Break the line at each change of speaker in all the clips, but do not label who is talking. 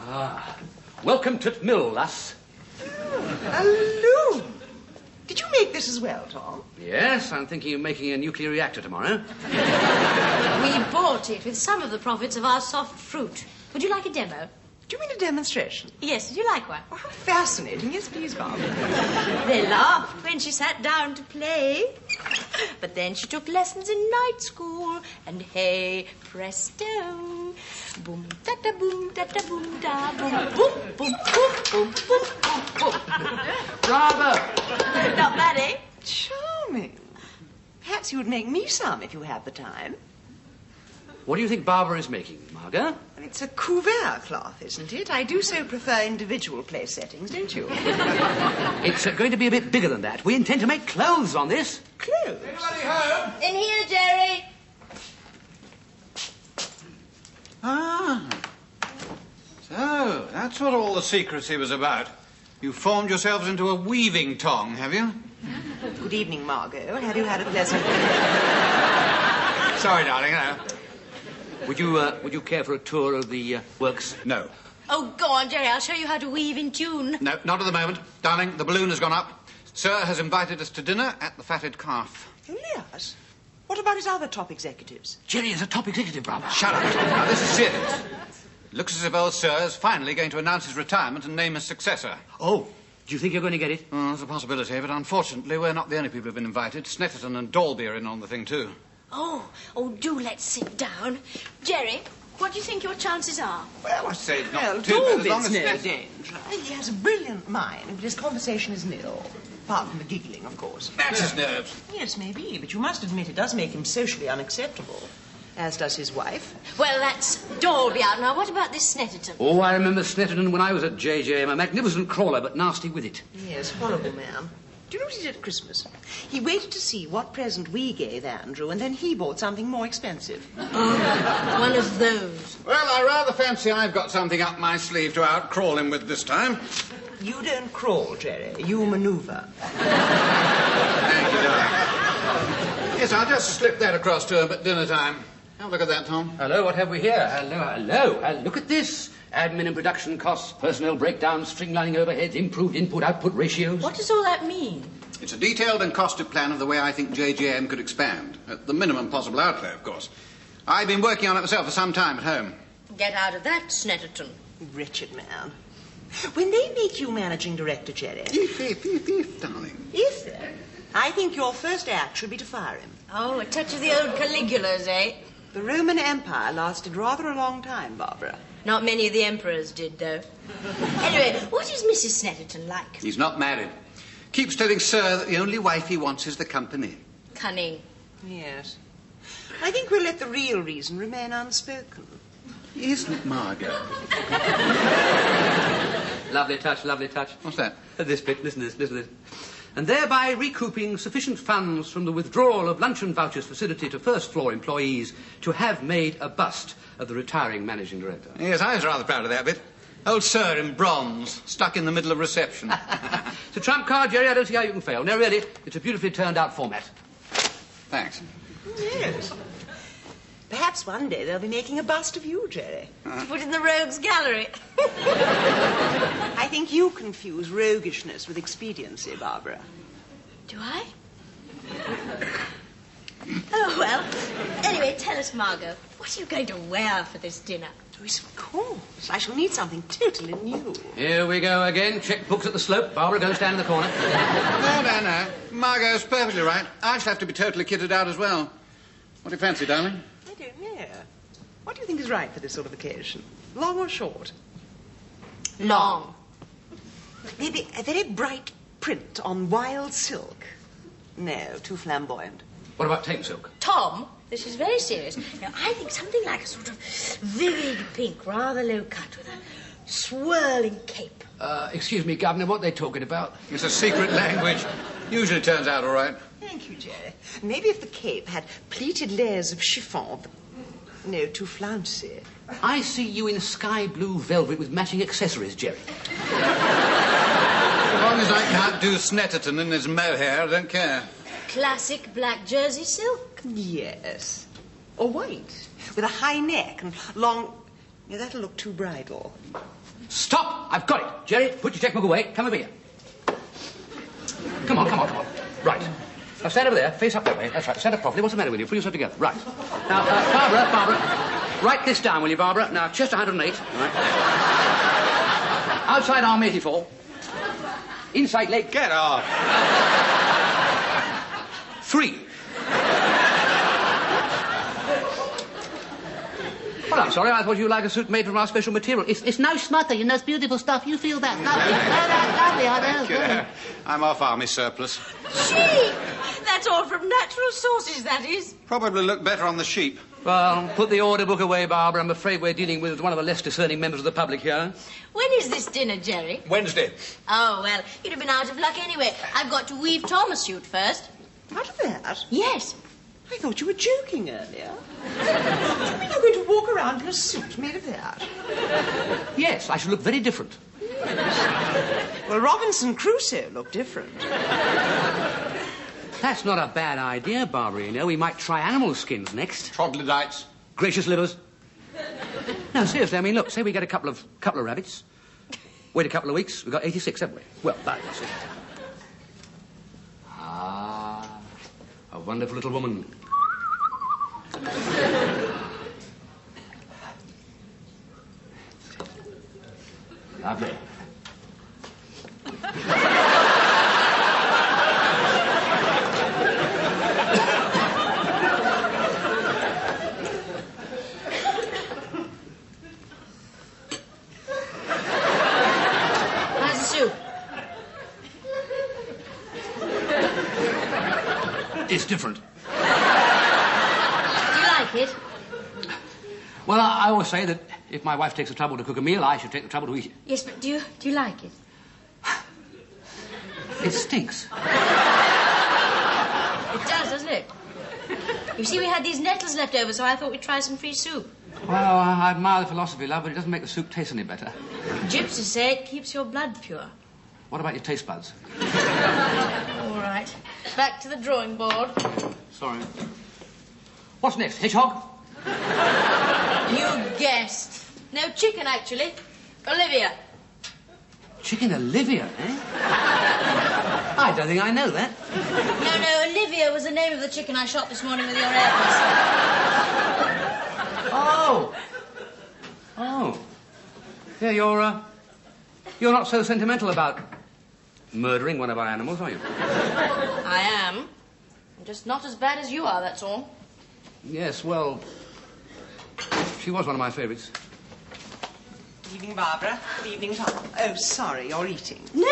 Ah, welcome to Mill, lass.
A loom. Did you make this as well, Tom?
Yes, I'm thinking of making a nuclear reactor tomorrow.
We bought it with some of the profits of our soft fruit. Would you like a demo?
Do you mean a demonstration?
Yes, would you like one?
Oh, how fascinating. Yes, please, Barbara.
They laughed when she sat down to play. But then she took lessons in night school, and hey, presto, boom, da-da, boom, da-da, boom, da, boom, boom, boom, boom, boom, boom, boom, boom.
Bravo!
Not bad, eh?
Charming. Perhaps you would make me some if you had the time.
What do you think Barbara is making, Margot?
It's a couvert cloth, isn't it? I do so prefer individual place settings, don't you?
It's going to be a bit bigger than that. We intend to make clothes on this.
Clothes?
Anybody home?
In here, Jerry.
Ah. So, that's what all the secrecy was about. You formed yourselves into a weaving tong, have you?
Good evening, Margot. Have you had a pleasant...
Sorry, darling, no.
Would you care for a tour of the works?
No.
Oh, go on, Jerry. I'll show you how to weave in tune.
No, not at the moment. Darling, the balloon has gone up. Sir has invited us to dinner at the Fatted Calf.
Yes. What about his other top executives?
Jerry is a top executive, brother.
Shut up, Tom. Now, this is serious. It looks as if old Sir is finally going to announce his retirement and name his successor.
Oh, do you think you're going to get it?
Oh, there's a possibility, but unfortunately, we're not the only people who've been invited. Snetterton and Dalby are in on the thing, too.
Oh, do let's sit down. Jerry, what do you think your chances are?
Well, I say it's not
Well,
too bad, as long
Dalby's
as
no
Snetterton...
danger. He has a brilliant mind, but his conversation is nil. Apart from the giggling, of course.
That's his nerves.
Yes, maybe, but you must admit it does make him socially unacceptable. As does his wife.
Well, that's Dalby out. Now, what about this Snetterton?
Oh, I remember Snetterton when I was at JJM. A magnificent crawler, but nasty with it.
Yes, horrible man. Do you know what he did at Christmas? He waited to see what present we gave Andrew, and then he bought something more expensive.
Oh, one of those.
Well, I rather fancy I've got something up my sleeve to out-crawl him with this time.
You don't crawl, Jerry. You maneuver.
Thank you, darling. Yes, I'll just slip that across to him at dinner time. Have a look at that, Tom.
Hello, what have we here? Hello. Look at this. Admin and production costs, personnel breakdowns, streamlining overheads, improved input-output ratios.
What does all that mean?
It's a detailed and costed plan of the way I think JJM could expand. At the minimum possible outlay, of course. I've been working on it myself for some time at home.
Get out of that, Snetterton.
Wretched man. When they make you managing director, Jerry...
If, darling.
If, I think your first act should be to fire him.
Oh, a touch of the old Caligulas, eh?
The Roman Empire lasted rather a long time, Barbara.
Not many of the emperors did, though. Anyway, what is Mrs. Snetterton like?
He's not married. Keeps telling Sir that the only wife he wants is the company.
Cunning.
Yes. I think we'll let the real reason remain unspoken.
Isn't Margot?
Lovely touch.
What's that?
This bit, listen to this. And thereby recouping sufficient funds from the withdrawal of luncheon vouchers facility to first-floor employees to have made a bust of the retiring managing director.
Yes, I was rather proud of that bit. Old Sir in bronze, stuck in the middle of reception.
It's a trump card, Jerry. I don't see how you can fail. No, really, it's a beautifully turned-out format.
Thanks.
Yes. Perhaps one day they'll be making a bust of you, Jerry.
To put in the rogues' gallery.
I think you confuse roguishness with expediency, Barbara.
Do I? Oh, well. Anyway, tell us, Margot, what are you going to wear for this dinner?
Oh, yes, of course. I shall need something totally new.
Here we go again. Checkbooks at the slope. Barbara, go and stand in the corner.
No. Margot's perfectly right. I shall have to be totally kitted out as well. What do you fancy, darling?
I don't know. What do you think is right for this sort of occasion? Long or short?
Long.
Maybe a very bright print on wild silk. No, too flamboyant.
What about tape silk?
Tom, this is very serious. Now, I think something like a sort of vivid pink, rather low cut, with a swirling cape.
Excuse me, Governor, what are they talking about?
It's a secret language. Usually turns out all right.
Thank you, Jerry. Maybe if the cape had pleated layers of chiffon. No, too flouncy.
I see you in sky blue velvet with matching accessories, Jerry.
As long as I can't do Snetterton in his mohair, I don't care.
Classic black jersey silk.
Yes. Or white, with a high neck and long... Yeah, that'll look too bridal.
Stop! I've got it. Jerry, put your checkbook away. Come over here. Come on, come on, come on. Right. Now stand over there, face up that way. That's right. Stand up properly. What's the matter with you? Pull yourself together. Right. Now, Barbara, write this down, will you, Barbara? Now, chest 108. Right. Outside arm 84. Inside leg.
Get off.
3. Well, I'm sorry. I thought you'd like a suit made from our special material.
It's no smother, you know, it's beautiful stuff. You feel that. Lovely, I know.
Yeah. I'm off army surplus.
Gee, that's all from natural sources, that is.
Probably look better on the sheep.
Well, put the order book away, Barbara. I'm afraid we're dealing with one of the less discerning members of the public here.
When is this dinner, Jerry?
Wednesday.
Oh, well, you'd have been out of luck anyway. I've got to weave Tom a suit first.
Out of that?
Yes.
I thought you were joking earlier. Do you mean you're going to walk around in a suit made of that?
Yes, I shall look very different.
Well, Robinson Crusoe looked different.
That's not a bad idea, Barbara, you know. We might try animal skins next.
Troglodytes.
Gracious livers. No, seriously, I mean, look, say we get a couple of rabbits. Wait a couple of weeks, we've got 86, haven't we? Well, that's it. Ah, a wonderful little woman. Lovely.
How's the soup?
It's different.
Do you like it?
Well, I always say that if my wife takes the trouble to cook a meal, I should take the trouble to eat it.
Yes, but do you like it?
It stinks.
It does, doesn't it? You see, we had these nettles left over, so I thought we'd try some free soup.
Well, I admire the philosophy, love, but it doesn't make the soup taste any better.
Gypsies say it keeps your blood pure.
What about your taste buds?
All right. Back to the drawing board.
Sorry. What's next? Hedgehog?
You guessed. No, chicken, actually. Olivia.
Chicken Olivia, eh? I don't think I know that.
No, Olivia was the name of the chicken I shot this morning with your airplanes.
Oh. Yeah, you're not so sentimental about murdering one of our animals, are you?
I am. I'm just not as bad as you are, that's all.
Yes, well, she was one of my favourites.
Good evening, Barbara. Good evening, Tom. Oh, sorry, you're eating.
No,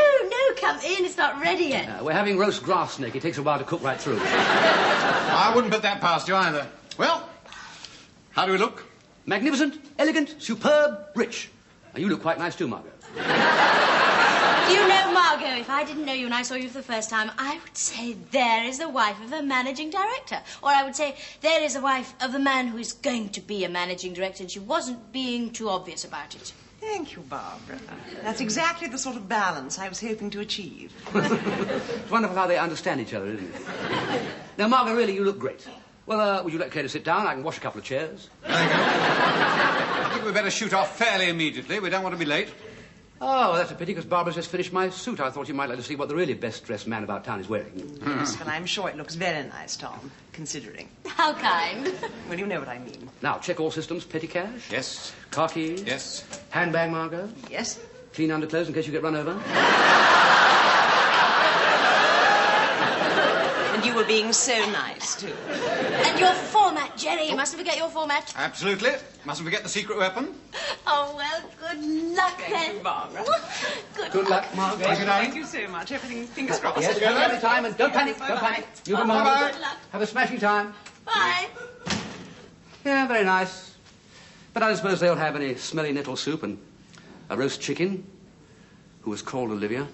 come in. It's not ready yet.
We're having roast grass snake. It takes a while to cook right through.
I wouldn't put that past you either. Well, how do we look?
Magnificent, elegant, superb, rich. And you look quite nice too, Margot.
You know, Margot, if I didn't know you and I saw you for the first time, I would say there is the wife of a managing director. Or I would say there is the wife of the man who is going to be a managing director, and she wasn't being too obvious about it.
Thank you, Barbara. That's exactly the sort of balance I was hoping to achieve.
It's wonderful how they understand each other, isn't it? Now, Margot, really, you look great. Well, would you like care to sit down? I can wash a couple of chairs.
Thank you. I think we'd better shoot off fairly immediately. We don't want to be late.
Oh, that's a pity, because Barbara's just finished my suit. I thought you might like to see what the really best-dressed man about town is wearing.
Yes, well, I'm sure it looks very nice, Tom, considering.
How kind.
Well, you know what I mean.
Now, check all systems. Petty cash?
Yes.
Car keys?
Yes.
Handbag, Margot?
Yes?
Clean underclothes in case you get run over?
And you were being so nice, too.
And your format, Jerry. You mustn't forget your format.
Absolutely. Mustn't forget the secret weapon.
Oh, well, good luck, then.
Thank you, Barbara.
Good luck, Margot.
Thank you, darling.
Thank you so much. Everything, fingers crossed.
Yes, have a lovely time, and don't panic, don't panic. You and Margot.
Bye-bye.
Good luck.
Have a smashing time.
Bye.
Yeah, very nice. But I don't suppose they'll have any smelly nettle soup and a roast chicken, who was called Olivia.